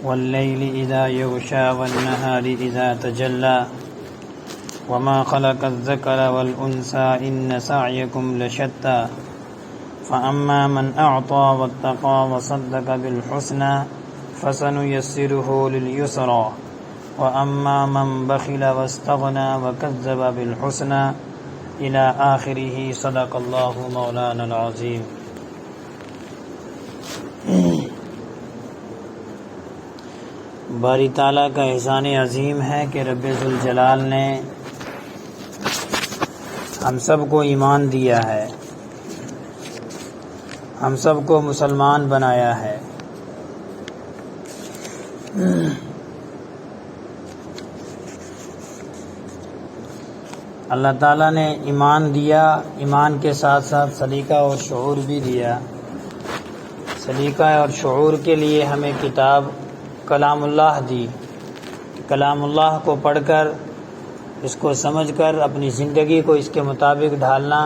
والليل إذا يغشى والنهار إذا تجلى وما خلق الذكر والأنثى إن سعيكم لشتى فأما من أعطى واتقى وصدق بالحسنى فسنيسره لليسرى وأما من بخل واستغنى وكذب بالحسنى إلى آخره صدق الله مولانا العظيم۔ باری تعالیٰ کا احسان عظیم ہے کہ رب ذوالجلال نے ہم سب کو ایمان دیا ہے، ہم سب کو مسلمان بنایا ہے۔ اللہ تعالیٰ نے ایمان دیا، ایمان کے ساتھ ساتھ سلیقہ اور شعور بھی دیا۔ سلیقہ اور شعور کے لیے ہمیں کتاب کلام اللہ دی۔ کلام اللہ کو پڑھ کر، اس کو سمجھ کر اپنی زندگی کو اس کے مطابق ڈھالنا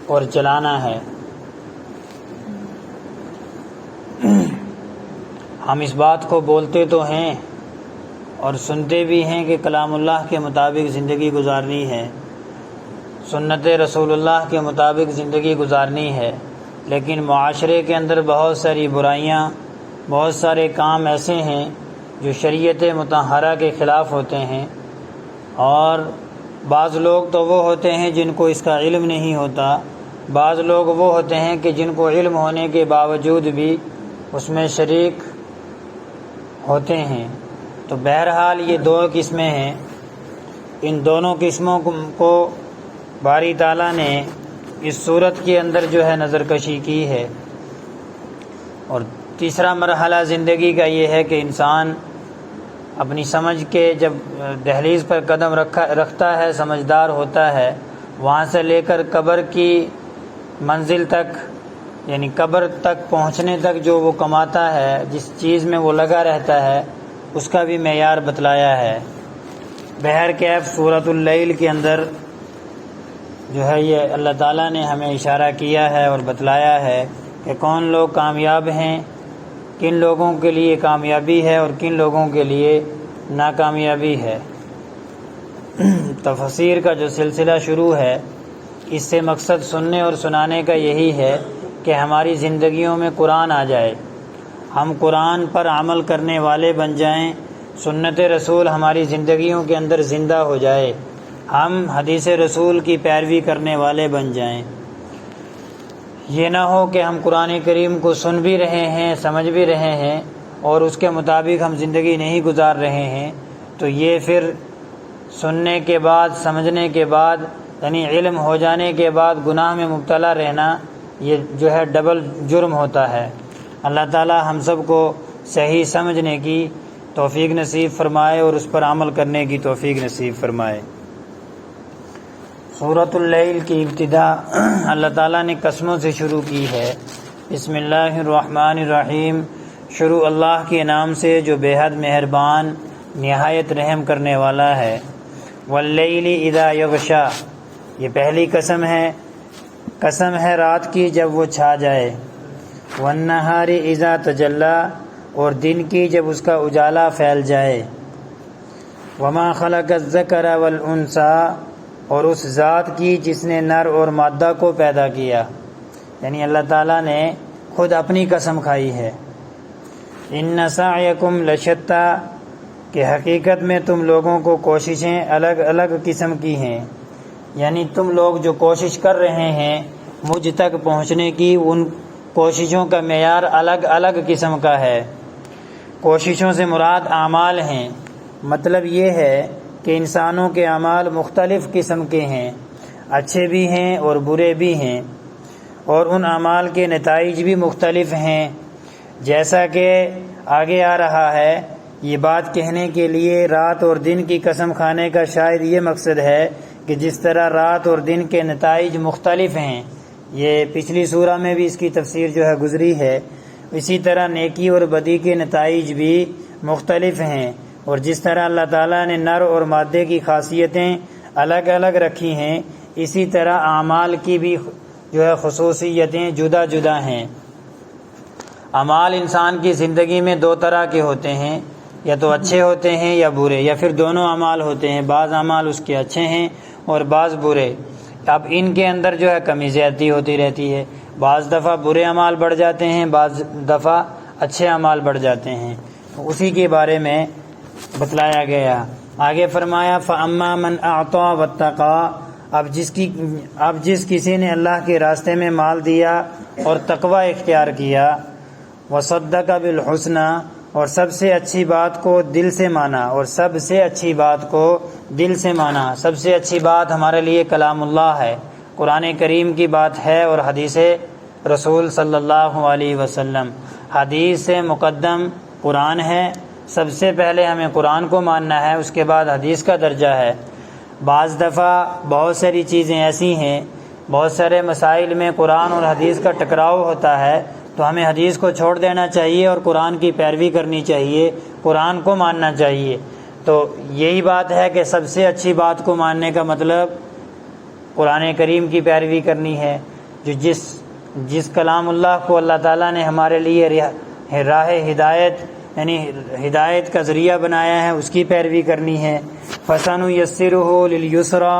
اور چلانا ہے۔ ہم اس بات کو بولتے تو ہیں اور سنتے بھی ہیں کہ کلام اللہ کے مطابق زندگی گزارنی ہے، سنت رسول اللہ کے مطابق زندگی گزارنی ہے، لیکن معاشرے کے اندر بہت ساری برائیاں، بہت سارے کام ایسے ہیں جو شریعت مطہرہ کے خلاف ہوتے ہیں، اور بعض لوگ تو وہ ہوتے ہیں جن کو اس کا علم نہیں ہوتا، بعض لوگ وہ ہوتے ہیں کہ جن کو علم ہونے کے باوجود بھی اس میں شریک ہوتے ہیں۔ تو بہرحال یہ دو قسمیں ہیں، ان دونوں قسموں کو باری تعالیٰ نے اس صورت کے اندر جو ہے نظر کشی کی ہے۔ اور تیسرا مرحلہ زندگی کا یہ ہے کہ انسان اپنی سمجھ کے جب دہلیز پر قدم رکھتا ہے، سمجھدار ہوتا ہے، وہاں سے لے کر قبر کی منزل تک، یعنی قبر تک پہنچنے تک جو وہ کماتا ہے، جس چیز میں وہ لگا رہتا ہے، اس کا بھی معیار بتلایا ہے۔ بہرکیف سورۃ اللیل کے اندر جو ہے یہ اللہ تعالیٰ نے ہمیں اشارہ کیا ہے اور بتلایا ہے کہ کون لوگ کامیاب ہیں، کن لوگوں کے لیے کامیابی ہے اور کن لوگوں کے لیے ناکامیابی ہے۔ تفسیر کا جو سلسلہ شروع ہے، اس سے مقصد سننے اور سنانے کا یہی ہے کہ ہماری زندگیوں میں قرآن آ جائے، ہم قرآن پر عمل کرنے والے بن جائیں، سنت رسول ہماری زندگیوں کے اندر زندہ ہو جائے، ہم حدیث رسول کی پیروی کرنے والے بن جائیں۔ یہ نہ ہو کہ ہم قرآن کریم کو سن بھی رہے ہیں، سمجھ بھی رہے ہیں، اور اس کے مطابق ہم زندگی نہیں گزار رہے ہیں، تو یہ پھر سننے کے بعد، سمجھنے کے بعد، یعنی علم ہو جانے کے بعد گناہ میں مبتلا رہنا، یہ جو ہے ڈبل جرم ہوتا ہے۔ اللہ تعالی ہم سب کو صحیح سمجھنے کی توفیق نصیب فرمائے اور اس پر عمل کرنے کی توفیق نصیب فرمائے۔ سورۃ اللیل کی ابتدا اللہ تعالیٰ نے قسموں سے شروع کی ہے۔ بسم اللہ الرحمن الرحیم، شروع اللہ کے نام سے جو بے حد مہربان، نہایت رحم کرنے والا ہے۔ واللیل اذا یغشی، یہ پہلی قسم ہے، قسم ہے رات کی جب وہ چھا جائے۔ والنہار اذا تجلی، اور دن کی جب اس کا اجالا پھیل جائے۔ وما خلق الذکر والانثی، اور اس ذات کی جس نے نر اور مادہ کو پیدا کیا، یعنی اللہ تعالیٰ نے خود اپنی قسم کھائی ہے۔ ان سعیکم لشتی، کہ حقیقت میں تم لوگوں کو کوششیں الگ الگ قسم کی ہیں، یعنی تم لوگ جو کوشش کر رہے ہیں مجھ تک پہنچنے کی، ان کوششوں کا معیار الگ الگ قسم کا ہے۔ کوششوں سے مراد اعمال ہیں، مطلب یہ ہے کہ انسانوں کے اعمال مختلف قسم کے ہیں، اچھے بھی ہیں اور برے بھی ہیں، اور ان اعمال کے نتائج بھی مختلف ہیں۔ جیسا کہ آگے آ رہا ہے، یہ بات کہنے کے لیے رات اور دن کی قسم کھانے کا شاید یہ مقصد ہے کہ جس طرح رات اور دن کے نتائج مختلف ہیں، یہ پچھلی سورہ میں بھی اس کی تفسیر جو ہے گزری ہے، اسی طرح نیکی اور بدی کے نتائج بھی مختلف ہیں، اور جس طرح اللہ تعالیٰ نے نر اور مادے کی خاصیتیں الگ الگ رکھی ہیں، اسی طرح اعمال کی بھی جو ہے خصوصیتیں جدا جدا ہیں۔ اعمال انسان کی زندگی میں دو طرح کے ہوتے ہیں، یا تو اچھے ہوتے ہیں یا برے، یا پھر دونوں اعمال ہوتے ہیں، بعض اعمال اس کے اچھے ہیں اور بعض برے۔ اب ان کے اندر جو ہے کمی زیادتی ہوتی رہتی ہے، بعض دفعہ برے اعمال بڑھ جاتے ہیں، بعض دفعہ اچھے اعمال بڑھ جاتے ہیں، اسی کے بارے میں بتلایا گیا۔ آگے فرمایا فَأَمَّا مَنْ أَعْطَى وَاتَّقَى، اب جس کسی نے اللہ کے راستے میں مال دیا اور تقوی اختیار کیا، وَصَدَّقَ بِالْحُسْنَى، اور سب سے اچھی بات کو دل سے مانا، اور سب سے اچھی بات کو دل سے مانا۔ سب سے اچھی بات ہمارے لیے کلام اللہ ہے، قرآن کریم کی بات ہے، اور حدیث رسول صلی اللہ علیہ وسلم۔ حدیث سے مقدم قرآن ہے، سب سے پہلے ہمیں قرآن کو ماننا ہے، اس کے بعد حدیث کا درجہ ہے۔ بعض دفعہ بہت ساری چیزیں ایسی ہیں، بہت سارے مسائل میں قرآن اور حدیث کا ٹکراؤ ہوتا ہے، تو ہمیں حدیث کو چھوڑ دینا چاہیے اور قرآن کی پیروی کرنی چاہیے، قرآن کو ماننا چاہیے۔ تو یہی بات ہے کہ سب سے اچھی بات کو ماننے کا مطلب قرآن کریم کی پیروی کرنی ہے، جو جس کلام اللہ کو اللہ تعالیٰ نے ہمارے لیے راہ ہدایت یعنی ہدایت کا ذریعہ بنایا ہے، اس کی پیروی کرنی ہے۔ فَسَنُيَسِّرُهُ لِلْيُسْرَى،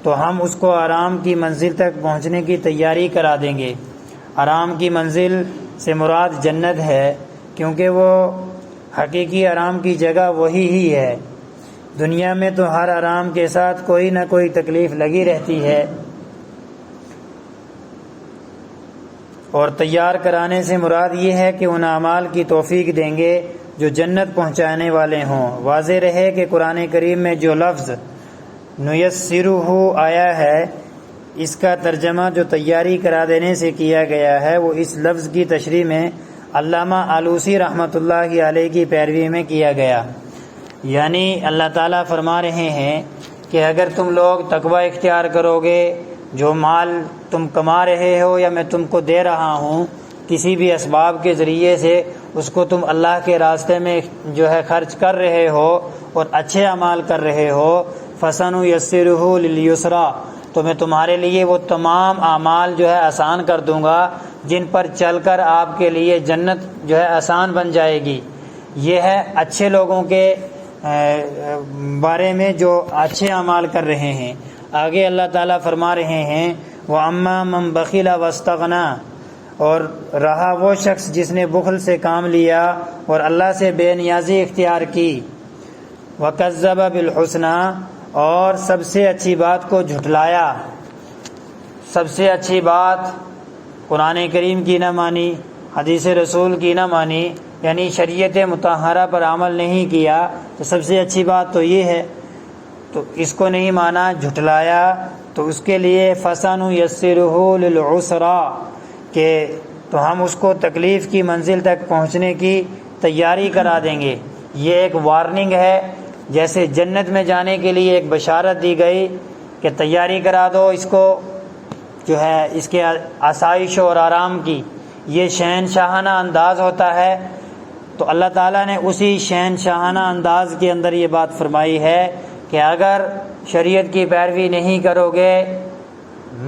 تو ہم اس کو آرام کی منزل تک پہنچنے کی تیاری کرا دیں گے۔ آرام کی منزل سے مراد جنت ہے، کیونکہ وہ حقیقی آرام کی جگہ وہی ہی ہے۔ دنیا میں تو ہر آرام کے ساتھ کوئی نہ کوئی تکلیف لگی رہتی ہے، اور تیار کرانے سے مراد یہ ہے کہ ان اعمال کی توفیق دیں گے جو جنت پہنچانے والے ہوں۔ واضح رہے کہ قرآن کریم میں جو لفظ نُيَسِّرُهُ آیا ہے، اس کا ترجمہ جو تیاری کرا دینے سے کیا گیا ہے، وہ اس لفظ کی تشریح میں علامہ آلوسی رحمۃ اللہ علیہ کی پیروی میں کیا گیا۔ یعنی اللہ تعالیٰ فرما رہے ہیں کہ اگر تم لوگ تقوی اختیار کرو گے، جو مال تم کما رہے ہو یا میں تم کو دے رہا ہوں کسی بھی اسباب کے ذریعے سے، اس کو تم اللہ کے راستے میں جو ہے خرچ کر رہے ہو اور اچھے اعمال کر رہے ہو، فَسَنُيَسِّرُهُ لِلْيُسْرَى، تو میں تمہارے لیے وہ تمام اعمال جو ہے آسان کر دوں گا جن پر چل کر آپ کے لیے جنت جو ہے آسان بن جائے گی۔ یہ ہے اچھے لوگوں کے بارے میں جو اچھے اعمال کر رہے ہیں۔ آگے اللہ تعالیٰ فرما رہے ہیں وَأَمَّا مَنْ بَخِلَ وَاسْتَغْنَى، اور رہا وہ شخص جس نے بخل سے کام لیا اور اللہ سے بے نیازی اختیار کی، وَكَذَّبَ بِالْحُسْنَى، اور سب سے اچھی بات کو جھٹلایا۔ سب سے اچھی بات قرآن کریم کی نہ مانی، حدیث رسول کی نہ مانی، یعنی شریعت مطہرہ پر عمل نہیں کیا، تو سب سے اچھی بات تو یہ ہے، تو اس کو نہیں مانا، جھٹلایا، تو اس کے لیے فَسَنُيَسِّرُهُ لِلْعُسْرَى، کہ تو ہم اس کو تکلیف کی منزل تک پہنچنے کی تیاری کرا دیں گے۔ یہ ایک وارننگ ہے، جیسے جنت میں جانے کے لیے ایک بشارت دی گئی کہ تیاری کرا دو اس کو جو ہے اس کے آسائش اور آرام کی، یہ شہنشاہانہ انداز ہوتا ہے۔ تو اللہ تعالیٰ نے اسی شہنشاہانہ انداز کے اندر یہ بات فرمائی ہے کہ اگر شریعت کی پیروی نہیں کرو گے،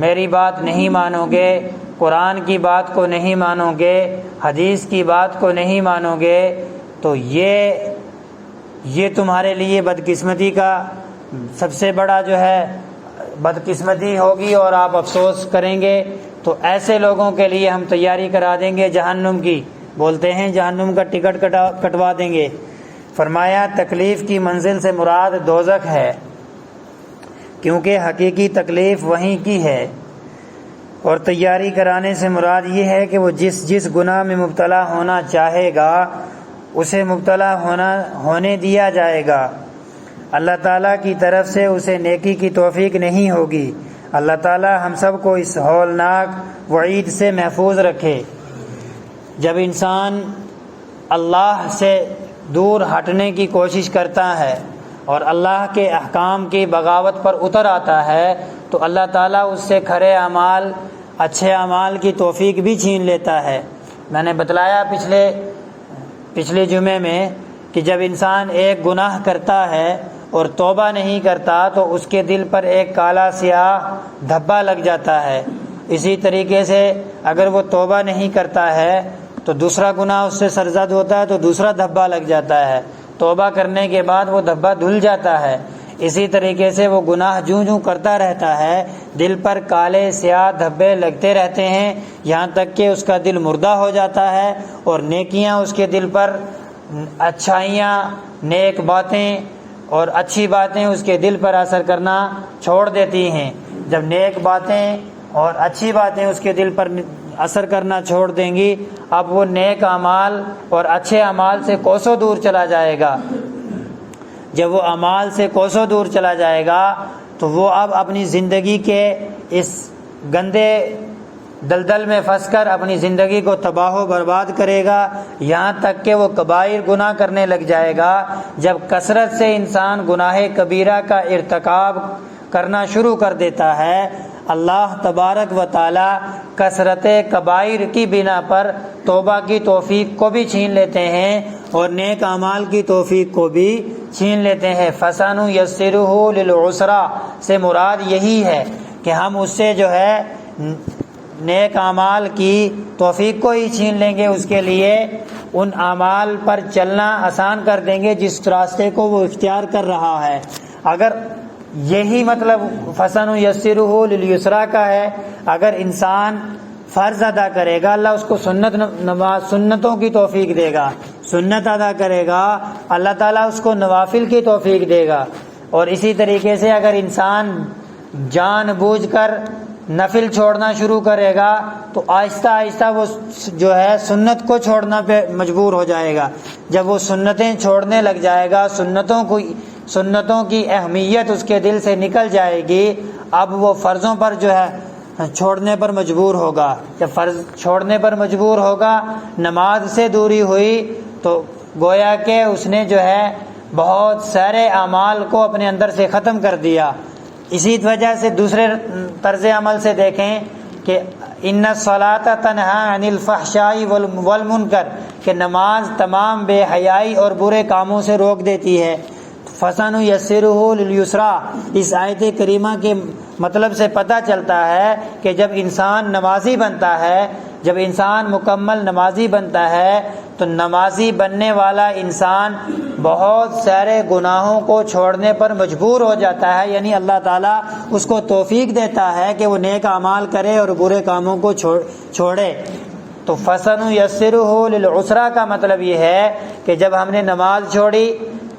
میری بات نہیں مانو گے، قرآن کی بات کو نہیں مانو گے، حدیث کی بات کو نہیں مانو گے، تو یہ تمہارے لیے بدقسمتی کا سب سے بڑا جو ہے بدقسمتی ہوگی، اور آپ افسوس کریں گے۔ تو ایسے لوگوں کے لیے ہم تیاری کرا دیں گے جہنم کی، بولتے ہیں جہنم کا ٹکٹ کٹوا دیں گے۔ فرمایا تکلیف کی منزل سے مراد دوزخ ہے، کیونکہ حقیقی تکلیف وہیں کی ہے، اور تیاری کرانے سے مراد یہ ہے کہ وہ جس گناہ میں مبتلا ہونا چاہے گا اسے مبتلا ہونے دیا جائے گا۔ اللہ تعالیٰ کی طرف سے اسے نیکی کی توفیق نہیں ہوگی۔ اللہ تعالیٰ ہم سب کو اس ہولناک وعید سے محفوظ رکھے۔ جب انسان اللہ سے دور ہٹنے کی کوشش کرتا ہے اور اللہ کے احکام کی بغاوت پر اتر آتا ہے، تو اللہ تعالیٰ اس سے کھرے اعمال، اچھے اعمال کی توفیق بھی چھین لیتا ہے۔ میں نے بتلایا پچھلے جمعے میں کہ جب انسان ایک گناہ کرتا ہے اور توبہ نہیں کرتا تو اس کے دل پر ایک کالا سیاہ دھبا لگ جاتا ہے۔ اسی طریقے سے اگر وہ توبہ نہیں کرتا ہے تو دوسرا گناہ اس سے سرزد ہوتا ہے تو دوسرا دھبا لگ جاتا ہے، توبہ کرنے کے بعد وہ دھبا دھل جاتا ہے۔ اسی طریقے سے وہ گناہ جوں جوں کرتا رہتا ہے دل پر کالے سیاہ دھبے لگتے رہتے ہیں، یہاں تک کہ اس کا دل مردہ ہو جاتا ہے، اور نیکیاں اس کے دل پر، اچھائیاں، نیک باتیں اور اچھی باتیں اس کے دل پر اثر کرنا چھوڑ دیتی ہیں۔ جب نیک باتیں اور اچھی باتیں اس کے دل پر اثر کرنا چھوڑ دیں گی، اب وہ نیک اعمال اور اچھے اعمال سے کوسوں دور چلا جائے گا۔ جب وہ اعمال سے کوسوں دور چلا جائے گا تو وہ اب اپنی زندگی کے اس گندے دلدل میں پھنس کر اپنی زندگی کو تباہ و برباد کرے گا، یہاں تک کہ وہ کبائر گناہ کرنے لگ جائے گا۔ جب کثرت سے انسان گناہ کبیرہ کا ارتکاب کرنا شروع کر دیتا ہے، اللہ تبارک و تعالی کثرت کبائر کی بنا پر توبہ کی توفیق کو بھی چھین لیتے ہیں اور نیک اعمال کی توفیق کو بھی چھین لیتے ہیں۔ فَسَنُيَسِّرُهُ لِلْعُسْرَىٰ سے مراد یہی ہے کہ ہم اس سے جو ہے نیک اعمال کی توفیق کو ہی چھین لیں گے، اس کے لیے ان اعمال پر چلنا آسان کر دیں گے جس راستے کو وہ اختیار کر رہا ہے۔ اگر یہی مطلب فَسَنُيَسِّرُهُ لِلْيُسْرَىٰ کا ہے، اگر انسان فرض ادا کرے گا اللہ اس کو سنتوں کی توفیق دے گا، سنت ادا کرے گا اللہ تعالیٰ اس کو نوافل کی توفیق دے گا، اور اسی طریقے سے اگر انسان جان بوجھ کر نفل چھوڑنا شروع کرے گا تو آہستہ آہستہ وہ جو ہے سنت کو چھوڑنا پہ مجبور ہو جائے گا۔ جب وہ سنتیں چھوڑنے لگ جائے گا، سنتوں کی اہمیت اس کے دل سے نکل جائے گی، اب وہ فرضوں پر جو ہے چھوڑنے پر مجبور ہوگا۔ جب فرض چھوڑنے پر مجبور ہوگا، نماز سے دوری ہوئی تو گویا کہ اس نے جو ہے بہت سارے اعمال کو اپنے اندر سے ختم کر دیا۔ اسی وجہ سے دوسرے طرز عمل سے دیکھیں کہ ان الصلاۃ تنہی عن الفحشاء والمنکر کہ نماز تمام بے حیائی اور برے کاموں سے روک دیتی ہے۔ فَسَنُيَسِّرُهُ لِلْيُسْرَىٰ اس آیت کریمہ کے مطلب سے پتہ چلتا ہے کہ جب انسان نمازی بنتا ہے، جب انسان مکمل نمازی بنتا ہے تو نمازی بننے والا انسان بہت سارے گناہوں کو چھوڑنے پر مجبور ہو جاتا ہے، یعنی اللہ تعالیٰ اس کو توفیق دیتا ہے کہ وہ نیک اعمال کرے اور برے کاموں کو چھوڑے۔ تو فَسَنُيَسِّرُهُ لِلْعُسْرَىٰ کا مطلب یہ ہے کہ جب ہم نے نماز چھوڑی،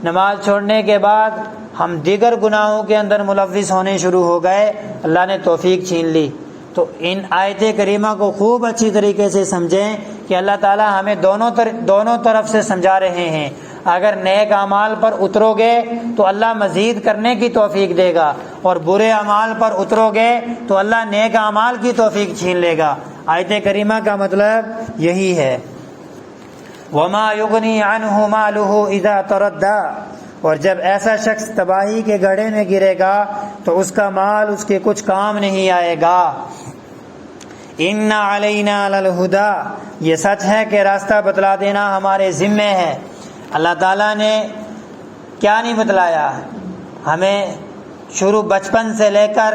نماز چھوڑنے کے بعد ہم دیگر گناہوں کے اندر ملوث ہونے شروع ہو گئے، اللہ نے توفیق چھین لی۔ تو ان آیت کریمہ کو خوب اچھی طریقے سے سمجھیں کہ اللہ تعالیٰ ہمیں دونوں طرف سے سمجھا رہے ہیں۔ اگر نیک اعمال پر اترو گے تو اللہ مزید کرنے کی توفیق دے گا، اور برے اعمال پر اترو گے تو اللہ نیک اعمال کی توفیق چھین لے گا۔ آیت کریمہ کا مطلب یہی ہے۔ وَمَا يُغْنِي عَنْهُ مَالُهُ إِذَا تَرَدَّىٰ اور جب ایسا شخص تباہی کے گڑھے میں گرے گا تو اس کا مال اس کے کچھ کام نہیں آئے گا۔ إِنَّ عَلَيْنَا لَلْهُدَىٰ یہ سچ ہے کہ راستہ بتلا دینا ہمارے ذمے ہے۔ اللہ تعالیٰ نے کیا نہیں بتلایا ہمیں، شروع بچپن سے لے کر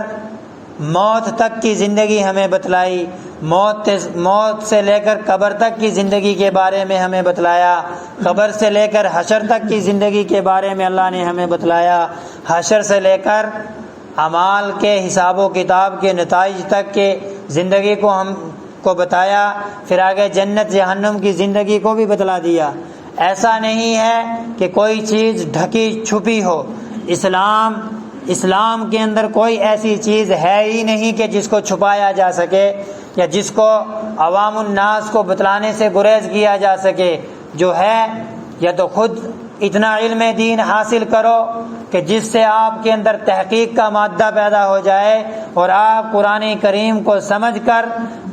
موت تک کی زندگی ہمیں بتلائی، موت سے لے کر قبر تک کی زندگی کے بارے میں ہمیں بتلایا، قبر سے لے کر حشر تک کی زندگی کے بارے میں اللہ نے ہمیں بتلایا، حشر سے لے کر اعمال کے حساب و کتاب کے نتائج تک کے زندگی کو ہم کو بتایا، پھر آگے جنت جہنم کی زندگی کو بھی بتلا دیا۔ ایسا نہیں ہے کہ کوئی چیز ڈھکی چھپی ہو، اسلام کے اندر کوئی ایسی چیز ہے ہی نہیں کہ جس کو چھپایا جا سکے یا جس کو عوام الناس کو بتلانے سے گریز کیا جا سکے۔ جو ہے یا تو خود اتنا علم دین حاصل کرو کہ جس سے آپ کے اندر تحقیق کا مادہ پیدا ہو جائے اور آپ قرآن کریم کو سمجھ کر،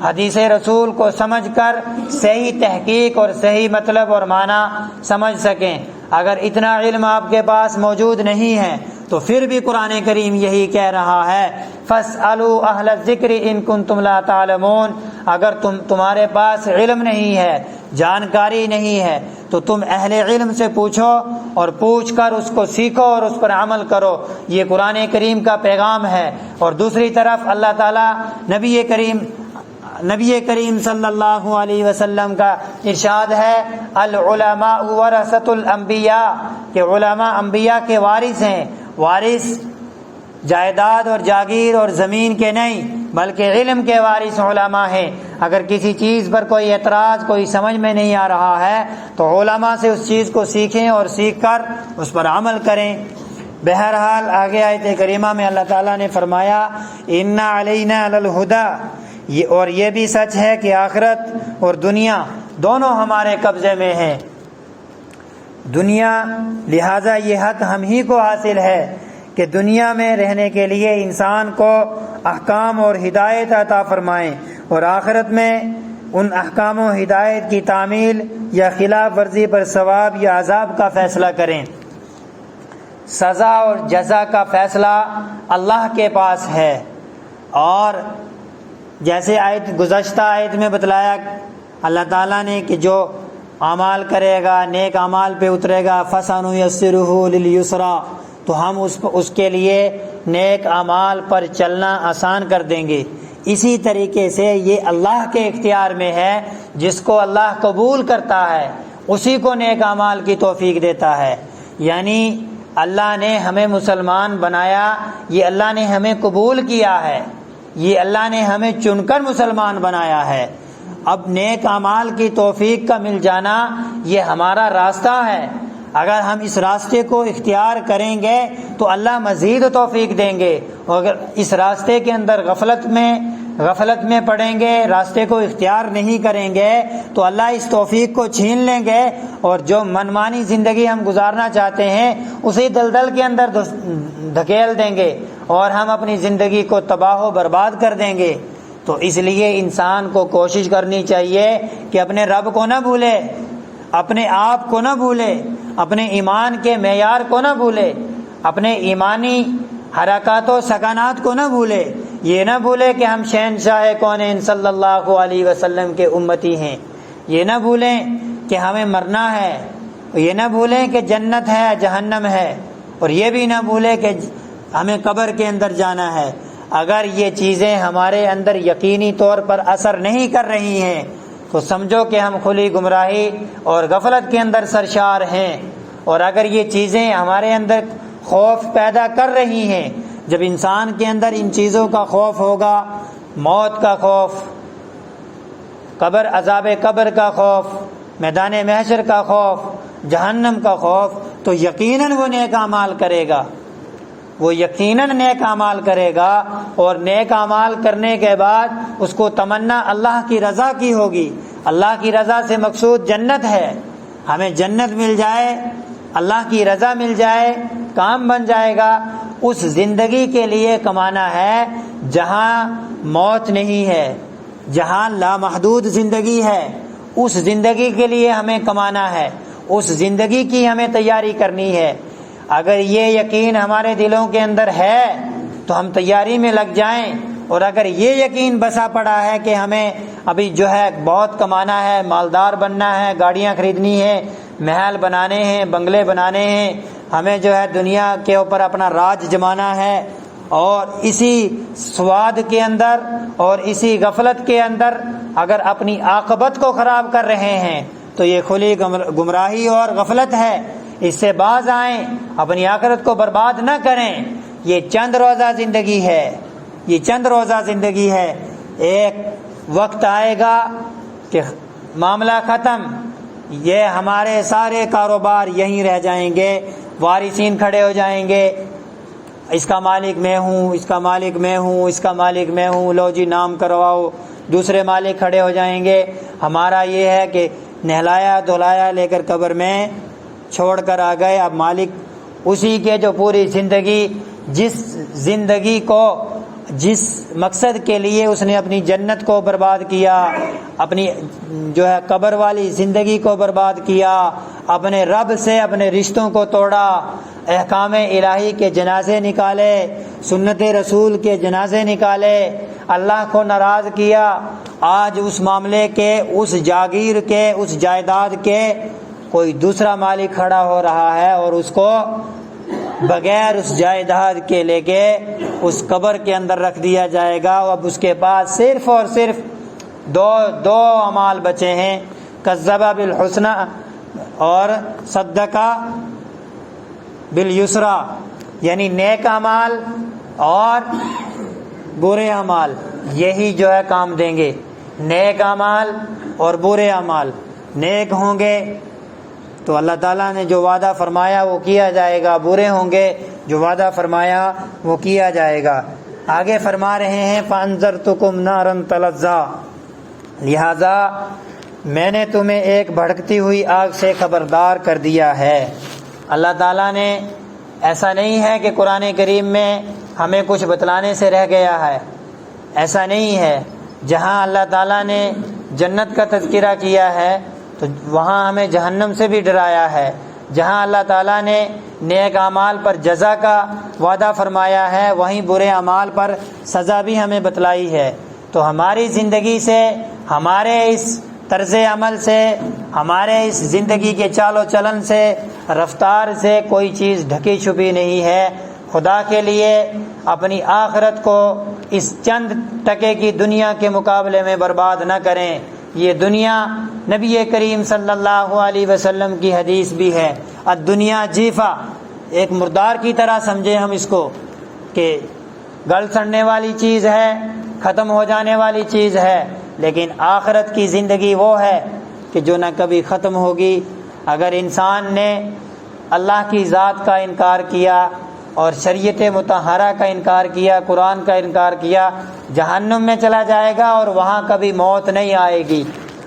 حدیث رسول کو سمجھ کر صحیح تحقیق اور صحیح مطلب اور معنی سمجھ سکیں۔ اگر اتنا علم آپ کے پاس موجود نہیں ہے تو پھر بھی قرآن کریم یہی کہہ رہا ہے فَاسْأَلُوا أَهْلَ الذِّكْرِ إِن كُنتُمْ لَا تَعْلَمُونَ اگر تمہارے پاس علم نہیں ہے، جانکاری نہیں ہے تو تم اہل علم سے پوچھو اور پوچھ کر اس کو سیکھو اور اس پر عمل کرو۔ یہ قرآن کریم کا پیغام ہے۔ اور دوسری طرف اللہ تعالیٰ نبی کریم صلی اللہ علیہ وسلم کا ارشاد ہے العلماء ورثۃ الانبیاء کہ علماء انبیاء کے وارث ہیں۔ وارث جائیداد اور جاگیر اور زمین کے نہیں بلکہ علم کے وارث علماء ہیں۔ اگر کسی چیز پر کوئی اعتراض، کوئی سمجھ میں نہیں آ رہا ہے تو علماء سے اس چیز کو سیکھیں اور سیکھ کر اس پر عمل کریں۔ بہرحال آگے آیت کریمہ میں اللہ تعالیٰ نے فرمایا ان علینا للہدی، اور یہ بھی سچ ہے کہ آخرت اور دنیا دونوں ہمارے قبضے میں ہیں۔ دنیا، لہٰذا یہ حق ہم ہی کو حاصل ہے کہ دنیا میں رہنے کے لیے انسان کو احکام اور ہدایت عطا فرمائیں، اور آخرت میں ان احکام و ہدایت کی تعمیل یا خلاف ورزی پر ثواب یا عذاب کا فیصلہ کریں۔ سزا اور جزا کا فیصلہ اللہ کے پاس ہے، اور جیسے گزشتہ آیت میں بتلایا اللہ تعالیٰ نے کہ جو اعمال کرے گا، نیک اعمال پہ اترے گا، فَسَنُيَسِّرُهُ لِلْيُسْرَىٰ، تو ہم اس کے لیے نیک اعمال پر چلنا آسان کر دیں گے۔ اسی طریقے سے یہ اللہ کے اختیار میں ہے، جس کو اللہ قبول کرتا ہے اسی کو نیک اعمال کی توفیق دیتا ہے۔ یعنی اللہ نے ہمیں مسلمان بنایا، یہ اللہ نے ہمیں قبول کیا ہے، یہ اللہ نے ہمیں چن کر مسلمان بنایا ہے۔ اب نیک اعمال کی توفیق کا مل جانا یہ ہمارا راستہ ہے۔ اگر ہم اس راستے کو اختیار کریں گے تو اللہ مزید توفیق دیں گے، اور اگر اس راستے کے اندر غفلت میں پڑیں گے، راستے کو اختیار نہیں کریں گے تو اللہ اس توفیق کو چھین لیں گے، اور جو منمانی زندگی ہم گزارنا چاہتے ہیں اسی دلدل کے اندر دھکیل دیں گے، اور ہم اپنی زندگی کو تباہ و برباد کر دیں گے۔ تو اس لیے انسان کو کوشش کرنی چاہیے کہ اپنے رب کو نہ بھولے، اپنے آپ کو نہ بھولے، اپنے ایمان کے معیار کو نہ بھولے، اپنے ایمانی حرکات و سکنات کو نہ بھولے۔ یہ نہ بھولے کہ ہم شہنشاہ کونین صلی اللہ علیہ وسلم کے امتی ہیں، یہ نہ بھولیں کہ ہمیں مرنا ہے، یہ نہ بھولیں کہ جنت ہے جہنم ہے، اور یہ بھی نہ بھولیں کہ ہمیں قبر کے اندر جانا ہے۔ اگر یہ چیزیں ہمارے اندر یقینی طور پر اثر نہیں کر رہی ہیں تو سمجھو کہ ہم کھلی گمراہی اور غفلت کے اندر سرشار ہیں، اور اگر یہ چیزیں ہمارے اندر خوف پیدا کر رہی ہیں، جب انسان کے اندر ان چیزوں کا خوف ہوگا، موت کا خوف، عذاب قبر کا خوف، میدان محشر کا خوف، جہنم کا خوف، تو یقیناً وہ نیک اعمال کرے گا، وہ یقیناً نیک اعمال کرے گا، اور نیک اعمال کرنے کے بعد اس کو تمنا اللہ کی رضا کی ہوگی۔ اللہ کی رضا سے مقصود جنت ہے، ہمیں جنت مل جائے، اللہ کی رضا مل جائے، کام بن جائے گا۔ اس زندگی کے لیے کمانا ہے جہاں موت نہیں ہے، جہاں لامحدود زندگی ہے، اس زندگی کے لیے ہمیں کمانا ہے، اس زندگی کی ہمیں تیاری کرنی ہے۔ اگر یہ یقین ہمارے دلوں کے اندر ہے تو ہم تیاری میں لگ جائیں، اور اگر یہ یقین بسا پڑا ہے کہ ہمیں ابھی جو ہے بہت کمانا ہے، مالدار بننا ہے، گاڑیاں خریدنی ہیں، محل بنانے ہیں، بنگلے بنانے ہیں، ہمیں جو ہے دنیا کے اوپر اپنا راج جمانا ہے، اور اسی سواد کے اندر اور اسی غفلت کے اندر اگر اپنی عاقبت کو خراب کر رہے ہیں تو یہ کھلی گمراہی اور غفلت ہے۔ اس سے باز آئیں، اپنی آخرت کو برباد نہ کریں۔ یہ چند روزہ زندگی ہے، یہ چند روزہ زندگی ہے، ایک وقت آئے گا کہ معاملہ ختم، یہ ہمارے سارے کاروبار یہیں رہ جائیں گے، وارثین کھڑے ہو جائیں گے، اس کا مالک میں ہوں، اس کا مالک میں ہوں، اس کا مالک میں ہوں، لو جی نام کرواؤ، دوسرے مالک کھڑے ہو جائیں گے۔ ہمارا یہ ہے کہ نہلایا دھلایا لے کر قبر میں چھوڑ کر آ گئے، اب مالک اسی کے جو پوری زندگی، جس زندگی کو جس مقصد کے لیے اس نے اپنی جنت کو برباد کیا، اپنی جو ہے قبر والی زندگی کو برباد کیا، اپنے رب سے اپنے رشتوں کو توڑا، احکام الہی کے جنازے نکالے، سنت رسول کے جنازے نکالے، اللہ کو ناراض کیا، آج اس معاملے کے، اس جاگیر کے، اس جائیداد کے کوئی دوسرا مالک کھڑا ہو رہا ہے، اور اس کو بغیر اس جائیداد کے لے کے اس قبر کے اندر رکھ دیا جائے گا۔ اب اس کے پاس صرف اور صرف دو اعمال بچے ہیں، کذبہ بالحسنی اور صدقہ بالیسری، یعنی نیک اعمال اور برے اعمال، یہی جو ہے کام دیں گے۔ نیک اعمال اور برے اعمال، نیک ہوں گے تو اللہ تعالیٰ نے جو وعدہ فرمایا وہ کیا جائے گا، برے ہوں گے جو وعدہ فرمایا وہ کیا جائے گا۔ آگے فرما رہے ہیں فَأَنذَرْتُكُمْ نَارًا تَلَظَّىٰ، لہذا میں نے تمہیں ایک بھڑکتی ہوئی آگ سے خبردار کر دیا ہے۔ اللہ تعالیٰ نے، ایسا نہیں ہے کہ قرآن کریم میں ہمیں کچھ بتلانے سے رہ گیا ہے، ایسا نہیں ہے۔ جہاں اللہ تعالیٰ نے جنت کا تذکرہ کیا ہے تو وہاں ہمیں جہنم سے بھی ڈرایا ہے۔ جہاں اللہ تعالیٰ نے نیک اعمال پر جزا کا وعدہ فرمایا ہے، وہیں برے اعمال پر سزا بھی ہمیں بتلائی ہے۔ تو ہماری زندگی سے، ہمارے اس طرز عمل سے، ہمارے اس زندگی کے چال و چلن سے، رفتار سے کوئی چیز ڈھکی چھپی نہیں ہے۔ خدا کے لیے اپنی آخرت کو اس چند ٹکے کی دنیا کے مقابلے میں برباد نہ کریں۔ یہ دنیا نبی کریم صلی اللہ علیہ وسلم کی حدیث بھی ہے، الدنیا جیفا، ایک مردار کی طرح سمجھیں ہم اس کو، کہ گل سڑنے والی چیز ہے، ختم ہو جانے والی چیز ہے، لیکن آخرت کی زندگی وہ ہے کہ جو نہ کبھی ختم ہوگی۔ اگر انسان نے اللہ کی ذات کا انکار کیا اور شریعت مطہرہ کا انکار کیا، قرآن کا انکار کیا، جہنم میں چلا جائے گا اور وہاں کبھی موت نہیں آئے گی،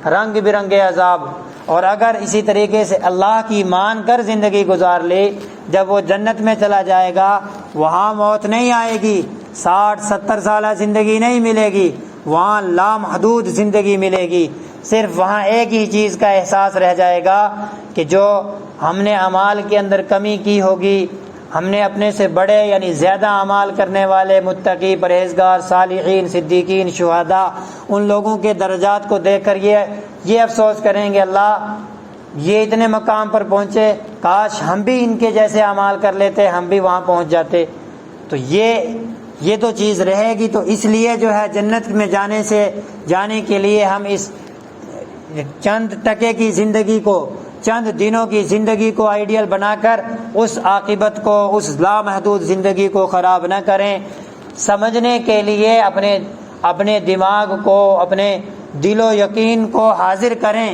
رنگ برنگے عذاب۔ اور اگر اسی طریقے سے اللہ کی مان کر زندگی گزار لی، جب وہ جنت میں چلا جائے گا وہاں موت نہیں آئے گی، 60-70 سالہ زندگی نہیں ملے گی، وہاں لامحدود زندگی ملے گی۔ صرف وہاں ایک ہی چیز کا احساس رہ جائے گا کہ جو ہم نے اعمال کے اندر کمی کی ہوگی، ہم نے اپنے سے بڑے یعنی زیادہ اعمال کرنے والے متقی، پرہیزگار، صالحین، صدیقین، شہداء، ان لوگوں کے درجات کو دیکھ کر یہ افسوس کریں گے، اللہ یہ اتنے مقام پر پہنچے، کاش ہم بھی ان کے جیسے اعمال کر لیتے، ہم بھی وہاں پہنچ جاتے۔ تو یہ تو چیز رہے گی۔ تو اس لیے جو ہے جنت میں جانے کے لیے ہم اس چند ٹکے کی زندگی کو، چند دنوں کی زندگی کو آئیڈیل بنا کر اس عاقبت کو، اس لامحدود زندگی کو خراب نہ کریں۔ سمجھنے کے لیے اپنے دماغ کو، اپنے دل و یقین کو حاضر کریں،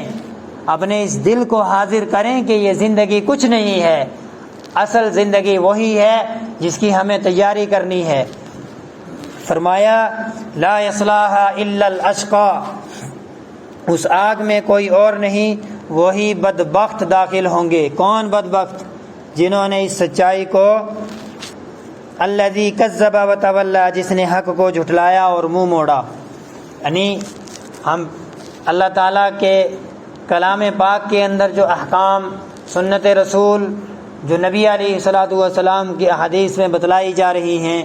اپنے اس دل کو حاضر کریں کہ یہ زندگی کچھ نہیں ہے، اصل زندگی وہی ہے جس کی ہمیں تیاری کرنی ہے۔ فرمایا لا یصلاھا الا الاشقی، اس آگ میں کوئی اور نہیں، وہی بدبخت داخل ہوں گے۔ کون بدبخت؟ جنہوں نے اس سچائی کو، الذی کذب وتولی، جس نے حق کو جھٹلایا اور منہ موڑا۔ یعنی ہم اللہ تعالیٰ کے کلام پاک کے اندر جو احکام، سنت رسول جو نبی علیہ الصلوۃ والسلام کی احادیث میں بتلائی جا رہی ہیں،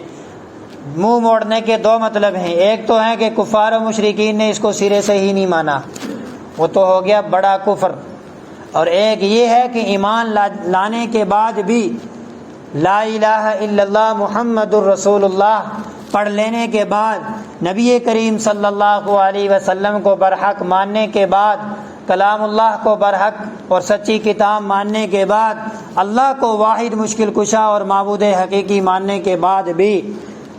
منہ موڑنے کے دو مطلب ہیں۔ ایک تو ہے کہ کفار و مشرکین نے اس کو سرے سے ہی نہیں مانا، وہ تو ہو گیا بڑا کفر، اور ایک یہ ہے کہ ایمان لانے کے بعد بھی لا الہ الا اللہ محمد الرسول اللہ پڑھ لینے کے بعد، نبی کریم صلی اللہ علیہ وسلم کو برحق ماننے کے بعد، کلام اللہ کو برحق اور سچی کتاب ماننے کے بعد، اللہ کو واحد مشکل کشا اور معبود حقیقی ماننے کے بعد بھی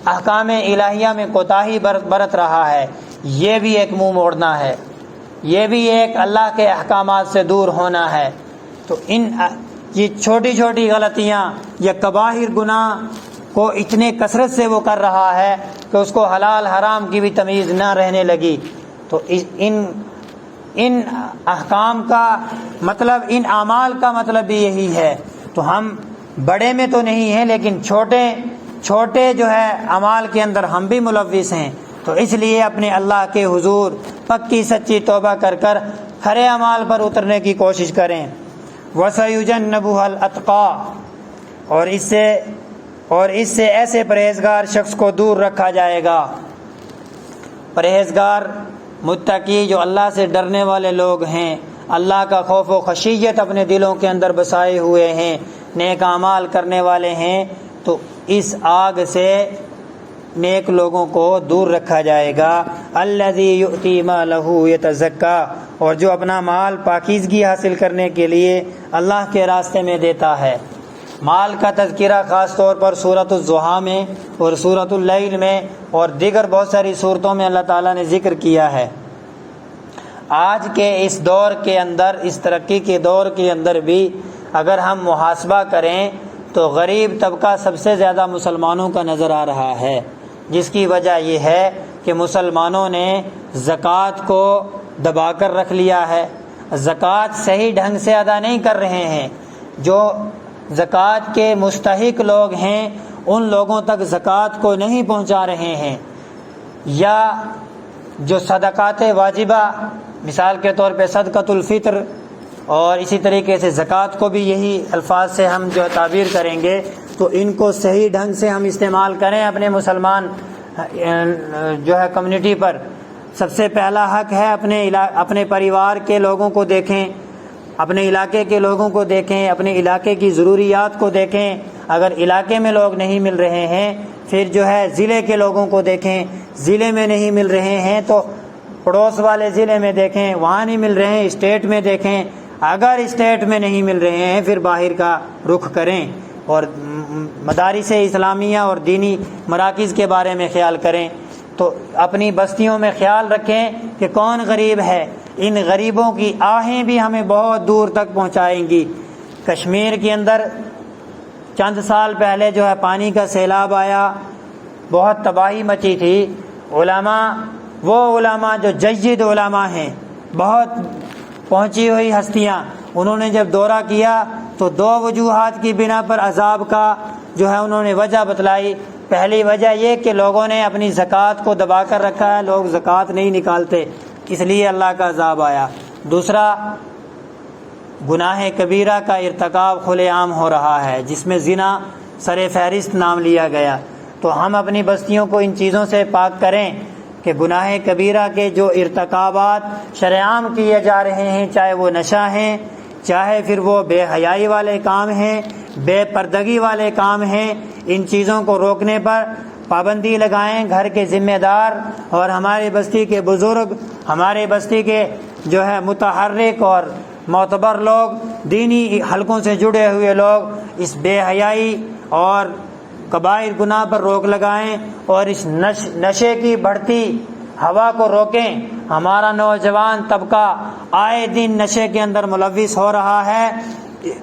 احکام الہیہ میں کوتاہی برت رہا ہے، یہ بھی ایک منہ موڑنا ہے، یہ بھی ایک اللہ کے احکامات سے دور ہونا ہے۔ تو یہ چھوٹی چھوٹی غلطیاں یا کبائر گناہ کو اتنے کثرت سے وہ کر رہا ہے کہ اس کو حلال حرام کی بھی تمیز نہ رہنے لگی۔ تو ان احکام کا مطلب، ان اعمال کا مطلب بھی یہی ہے۔ تو ہم بڑے میں تو نہیں ہیں، لیکن چھوٹے جو ہے اعمال کے اندر ہم بھی ملوث ہیں۔ تو اس لیے اپنے اللہ کے حضور پکی سچی توبہ کر کر کھرے اعمال پر اترنے کی کوشش کریں۔ وَسَيُجَنَّبُهَا الْأَتْقَى، اور اس سے ایسے پرہیزگار شخص کو دور رکھا جائے گا۔ پرہیزگار، متقی، جو اللہ سے ڈرنے والے لوگ ہیں، اللہ کا خوف و خشیت اپنے دلوں کے اندر بسائے ہوئے ہیں، نیک اعمال کرنے والے ہیں، تو اس آگ سے نیک لوگوں کو دور رکھا جائے گا۔ الذی یؤتی مالہ یتزکا، اور جو اپنا مال پاکیزگی حاصل کرنے کے لیے اللہ کے راستے میں دیتا ہے۔ مال کا تذکرہ خاص طور پر سورۃ الضحیٰ میں اور سورۃ اللیل میں اور دیگر بہت ساری صورتوں میں اللہ تعالیٰ نے ذکر کیا ہے۔ آج کے اس دور کے اندر، اس ترقی کے دور کے اندر بھی اگر ہم محاسبہ کریں تو غریب طبقہ سب سے زیادہ مسلمانوں کا نظر آ رہا ہے، جس کی وجہ یہ ہے کہ مسلمانوں نے زکوٰۃ کو دبا کر رکھ لیا ہے، زکوٰۃ صحیح ڈھنگ سے ادا نہیں کر رہے ہیں۔ جو زکوٰۃ کے مستحق لوگ ہیں ان لوگوں تک زکوٰۃ کو نہیں پہنچا رہے ہیں، یا جو صدقات واجبہ مثال کے طور پہ صدقۃ الفطر اور اسی طریقے سے زکوٰۃ کو بھی یہی الفاظ سے ہم جو تعبیر کریں گے، تو ان کو صحیح ڈھنگ سے ہم استعمال کریں اپنے مسلمان جو ہے کمیونٹی پر۔ سب سے پہلا حق ہے اپنے پریوار کے لوگوں کو دیکھیں، اپنے علاقے کے لوگوں کو دیکھیں، اپنے علاقے کی ضروریات کو دیکھیں۔ اگر علاقے میں لوگ نہیں مل رہے ہیں پھر جو ہے ضلع کے لوگوں کو دیکھیں، ضلع میں نہیں مل رہے ہیں تو پڑوس والے ضلع میں دیکھیں، وہاں نہیں مل رہے ہیں اسٹیٹ میں دیکھیں، اگر اسٹیٹ میں نہیں مل رہے ہیں پھر باہر کا رخ کریں اور مدارس اسلامیہ اور دینی مراکز کے بارے میں خیال کریں۔ تو اپنی بستیوں میں خیال رکھیں کہ کون غریب ہے، ان غریبوں کی آہیں بھی ہمیں بہت دور تک پہنچائیں گی۔ کشمیر کے اندر چند سال پہلے جو ہے پانی کا سیلاب آیا، بہت تباہی مچی تھی۔ وہ علماء جو جید علماء ہیں، بہت پہنچی ہوئی ہستیاں، انہوں نے جب دورہ کیا تو 2 وجوہات کی بنا پر عذاب کا جو ہے انہوں نے وجہ بتلائی۔ پہلی وجہ یہ کہ لوگوں نے اپنی زکوٰۃ کو دبا کر رکھا ہے، لوگ زکوٰۃ نہیں نکالتے، اس لیے اللہ کا عذاب آیا۔ دوسرا، گناہ کبیرہ کا ارتکاب کھلے عام ہو رہا ہے، جس میں زنا سر فہرست نام لیا گیا۔ تو ہم اپنی بستیوں کو ان چیزوں سے پاک کریں کہ گناہ کبیرہ کے جو ارتکابات شرع عام کیے جا رہے ہیں، چاہے وہ نشہ ہیں، چاہے پھر وہ بے حیائی والے کام ہیں، بے پردگی والے کام ہیں، ان چیزوں کو روکنے پر پابندی لگائیں۔ گھر کے ذمہ دار اور ہمارے بستی کے بزرگ، ہمارے بستی کے جو ہے متحرک اور معتبر لوگ، دینی حلقوں سے جڑے ہوئے لوگ اس بے حیائی اور کبائر گناہ پر روک لگائیں اور اس نشے کی بڑھتی ہوا کو روکیں۔ ہمارا نوجوان طبقہ آئے دن نشے کے اندر ملوث ہو رہا ہے۔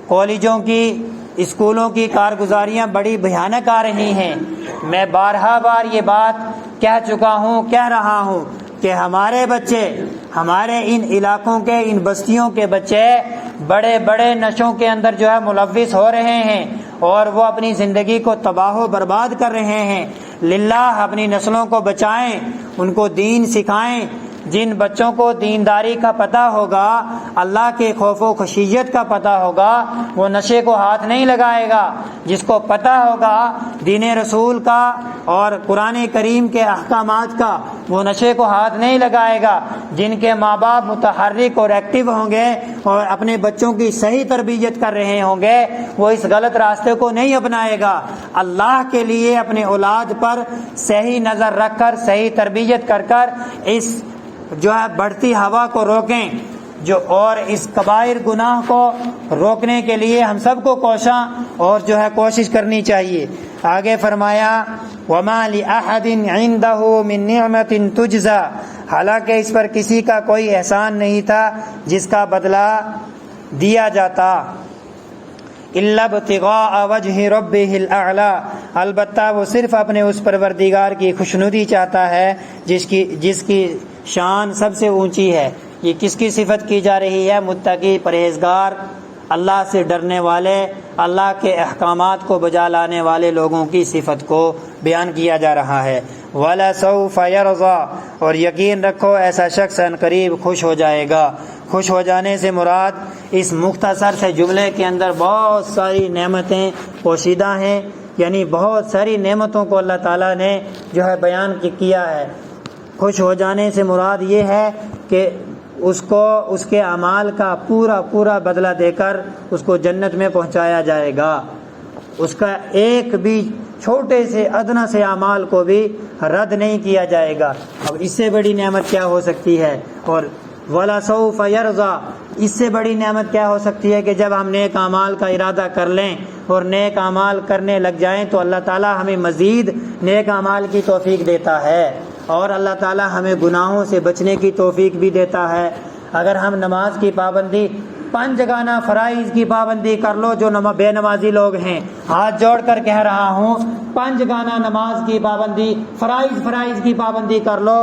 کالجوں کی، اسکولوں کی کارگزاریاں بڑی بھیانک آ رہی ہیں۔ میں بارہا بار یہ بات کہہ رہا ہوں کہ ہمارے بچے، ہمارے ان علاقوں کے، ان بستیوں کے بچے بڑے بڑے نشوں کے اندر جو ہے ملوث ہو رہے ہیں اور وہ اپنی زندگی کو تباہ و برباد کر رہے ہیں۔ للہ اپنی نسلوں کو بچائیں، ان کو دین سکھائیں۔ جن بچوں کو دینداری کا پتہ ہوگا، اللہ کے خوف و خشیت کا پتہ ہوگا، وہ نشے کو ہاتھ نہیں لگائے گا۔ جس کو پتہ ہوگا دین رسول کا اور قرآن کریم کے احکامات کا، وہ نشے کو ہاتھ نہیں لگائے گا۔ جن کے ماں باپ متحرک اور ایکٹیو ہوں گے اور اپنے بچوں کی صحیح تربیت کر رہے ہوں گے، وہ اس غلط راستے کو نہیں اپنائے گا۔ اللہ کے لیے اپنے اولاد پر صحیح نظر رکھ کر، صحیح تربیت کر کر اس جو ہے بڑھتی ہوا کو روکیں، اور اس کبائر گناہ کو روکنے کے لیے ہم سب کو کوشاں اور جو ہے کوشش کرنی چاہیے۔ آگے فرمایا وَمَا لِأَحَدٍ عِندَهُ مِن نِعْمَةٍ تُجْزَى، حالانکہ اس پر کسی کا کوئی احسان نہیں تھا جس کا بدلہ دیا جاتا، إِلَّا ابْتِغَاءَ وَجْهِ رَبِّهِ الْأَعْلَى، البتہ وہ صرف اپنے اس پروردگار کی خوشنودی چاہتا ہے جس کی شان سب سے اونچی ہے۔ یہ کس کی صفت کی جا رہی ہے؟ متقی، پرہیزگار، اللہ سے ڈرنے والے، اللہ کے احکامات کو بجا لانے والے لوگوں کی صفت کو بیان کیا جا رہا ہے۔ وَلَسَوْفَ يَرْضَى، اور یقین رکھو ایسا شخص ان قریب خوش ہو جائے گا۔ خوش ہو جانے سے مراد اس مختصر سے جملے کے اندر بہت ساری نعمتیں پوشیدہ ہیں، یعنی بہت ساری نعمتوں کو اللہ تعالیٰ نے جو ہے بیان کیا ہے۔ خوش ہو جانے سے مراد یہ ہے کہ اس کو اس کے اعمال کا پورا بدلہ دے کر اس کو جنت میں پہنچایا جائے گا۔ اس کا ایک بھی چھوٹے سے ادنا سے اعمال کو بھی رد نہیں کیا جائے گا۔ اب اس سے بڑی نعمت کیا ہو سکتی ہے؟ اور وَلَسَوْفَ يَرْضَىٰ، اس سے بڑی نعمت کیا ہو سکتی ہے کہ جب ہم نیک اعمال کا ارادہ کر لیں اور نیک اعمال کرنے لگ جائیں تو اللہ تعالیٰ ہمیں مزید نیک اعمال کی توفیق دیتا ہے، اور اللہ تعالیٰ ہمیں گناہوں سے بچنے کی توفیق بھی دیتا ہے۔ اگر ہم نماز کی پابندی 5 جگانہ فرائض کی پابندی کر لو، جو بے نمازی لوگ ہیں، ہاتھ جوڑ کر کہہ رہا ہوں 5 جگانہ نماز کی پابندی، فرائض کی پابندی کر لو،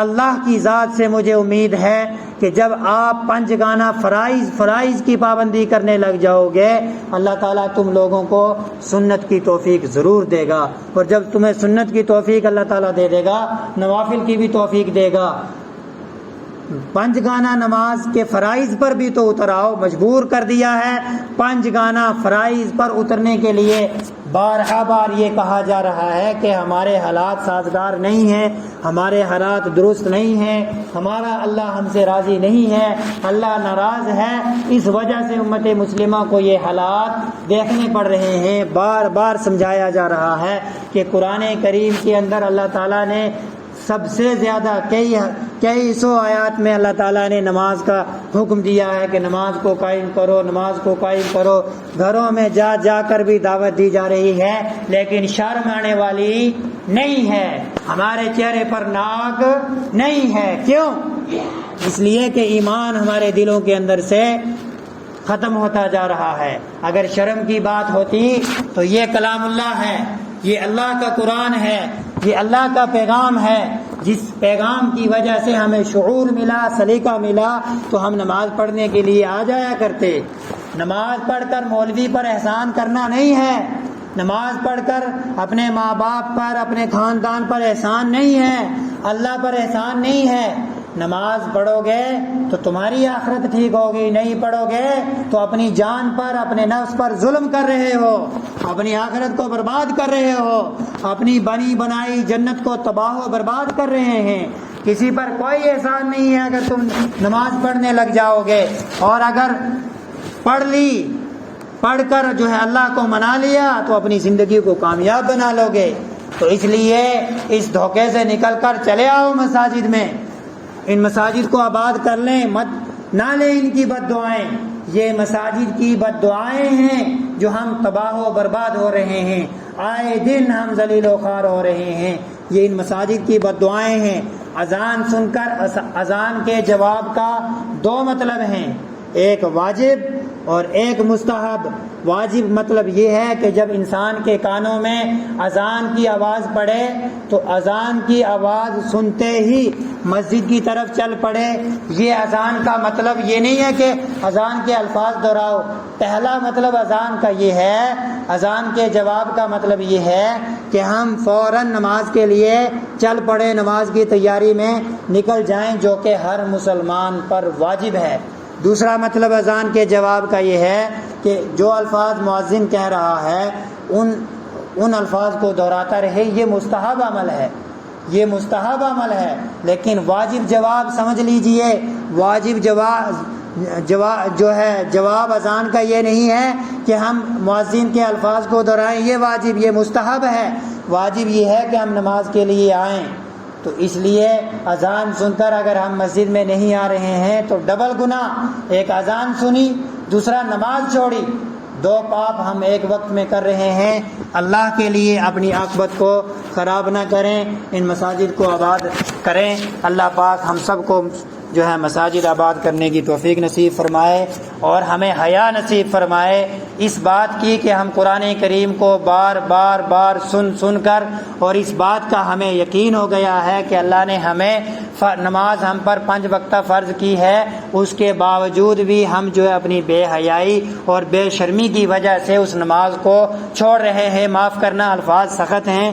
اللہ کی ذات سے مجھے امید ہے کہ جب آپ 5 جگانہ فرائض کی پابندی کرنے لگ جاؤ گے، اللہ تعالیٰ تم لوگوں کو سنت کی توفیق ضرور دے گا، اور جب تمہیں سنت کی توفیق اللہ تعالیٰ دے دے گا، نوافل کی بھی توفیق دے گا۔ 5 گانا نماز کے فرائض پر بھی تو اتر آؤ، مجبور کر دیا ہے 5 گانا فرائض پر اترنے کے لیے۔ بارہا بار یہ کہا جا رہا ہے کہ ہمارے حالات سازگار نہیں ہیں، ہمارے حالات درست نہیں ہیں، ہمارا اللہ ہم سے راضی نہیں ہے، اللہ ناراض ہے، اس وجہ سے امت مسلمہ کو یہ حالات دیکھنے پڑ رہے ہیں۔ بار بار سمجھایا جا رہا ہے کہ قرآن کریم کے اندر اللہ تعالیٰ نے سب سے زیادہ کئی سو آیات میں اللہ تعالیٰ نے نماز کا حکم دیا ہے کہ نماز کو قائم کرو، نماز کو قائم کرو۔ گھروں میں جا جا کر بھی دعوت دی جا رہی ہے، لیکن شرم آنے والی نہیں ہے، ہمارے چہرے پر ناک نہیں ہے۔ کیوں؟ اس لیے کہ ایمان ہمارے دلوں کے اندر سے ختم ہوتا جا رہا ہے۔ اگر شرم کی بات ہوتی تو یہ کلام اللہ ہے، یہ اللہ کا قرآن ہے، یہ اللہ کا پیغام ہے، جس پیغام کی وجہ سے ہمیں شعور ملا، سلیقہ ملا، تو ہم نماز پڑھنے کے لیے آ جایا کرتے۔ نماز پڑھ کر مولوی پر احسان کرنا نہیں ہے، نماز پڑھ کر اپنے ماں باپ پر، اپنے خاندان پر احسان نہیں ہے، اللہ پر احسان نہیں ہے۔ نماز پڑھو گے تو تمہاری آخرت ٹھیک ہوگی، نہیں پڑھو گے تو اپنی جان پر، اپنے نفس پر ظلم کر رہے ہو، اپنی آخرت کو برباد کر رہے ہو، اپنی بنی بنائی جنت کو تباہ و برباد کر رہے ہیں۔ کسی پر کوئی احسان نہیں ہے اگر تم نماز پڑھنے لگ جاؤ گے، اور اگر پڑھ کر جو ہے اللہ کو منا لیا تو اپنی زندگی کو کامیاب بنا لو گے۔ تو اس لیے اس دھوکے سے نکل کر چلے آؤ مساجد میں، ان مساجد کو آباد کر لیں، مت نہ لیں ان کی بد دعائیں۔ یہ مساجد کی بد دعائیں ہیں جو ہم تباہ و برباد ہو رہے ہیں، آئے دن ہم ذلیل و خوار ہو رہے ہیں، یہ ان مساجد کی بد دعائیں ہیں۔ اذان سن کر اذان کے جواب کا 2 مطلب ہیں، ایک واجب اور ایک مستحب۔ واجب مطلب یہ ہے کہ جب انسان کے کانوں میں اذان کی آواز پڑے تو اذان کی آواز سنتے ہی مسجد کی طرف چل پڑے۔ یہ اذان کا مطلب یہ نہیں ہے کہ اذان کے الفاظ دہراؤ، پہلا مطلب اذان کا یہ ہے، اذان کے جواب کا مطلب یہ ہے کہ ہم فوراً نماز کے لیے چل پڑے، نماز کی تیاری میں نکل جائیں، جو کہ ہر مسلمان پر واجب ہے۔ دوسرا مطلب اذان کے جواب کا یہ ہے کہ جو الفاظ مؤذن کہہ رہا ہے ان الفاظ کو دہراتا رہے، یہ مستحب عمل ہے، یہ مستحب عمل ہے۔ لیکن واجب جواب سمجھ لیجئے، واجب جواب اذان کا یہ نہیں ہے کہ ہم مؤذن کے الفاظ کو دہرائیں، یہ واجب، یہ مستحب ہے۔ واجب یہ ہے کہ ہم نماز کے لیے آئیں۔ تو اس لیے اذان سن کر اگر ہم مسجد میں نہیں آ رہے ہیں تو ڈبل گناہ، ایک اذان سنی، دوسرا نماز چھوڑی، 2 پاپ ہم ایک وقت میں کر رہے ہیں۔ اللہ کے لیے اپنی عاقبت کو خراب نہ کریں، ان مساجد کو آباد کریں۔ اللہ پاک ہم سب کو جو ہے مساجد آباد کرنے کی توفیق نصیب فرمائے، اور ہمیں حیا نصیب فرمائے اس بات کی کہ ہم قرآن کریم کو بار بار سن کر، اور اس بات کا ہمیں یقین ہو گیا ہے کہ اللہ نے ہمیں نماز ہم پر 5 وقتہ فرض کی ہے، اس کے باوجود بھی ہم جو ہے اپنی بے حیائی اور بے شرمی کی وجہ سے اس نماز کو چھوڑ رہے ہیں۔ معاف کرنا، الفاظ سخت ہیں،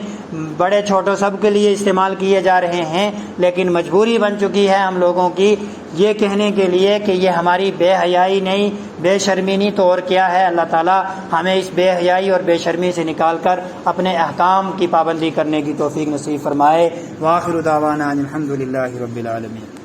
بڑے چھوٹوں سب کے لیے استعمال کیے جا رہے ہیں، لیکن مجبوری بن چکی ہے ہم لوگوں کی یہ کہنے کے لیے کہ یہ ہماری بے حیائی نہیں، بے شرمی نہیں تو اور کیا ہے۔ اللہ تعالی ہمیں اس بے حیائی اور بے شرمی سے نکال کر اپنے احکام کی پابندی کرنے کی توفیق نصیب فرمائے۔ وآخر دعوانا الحمد للہ رب العالمین۔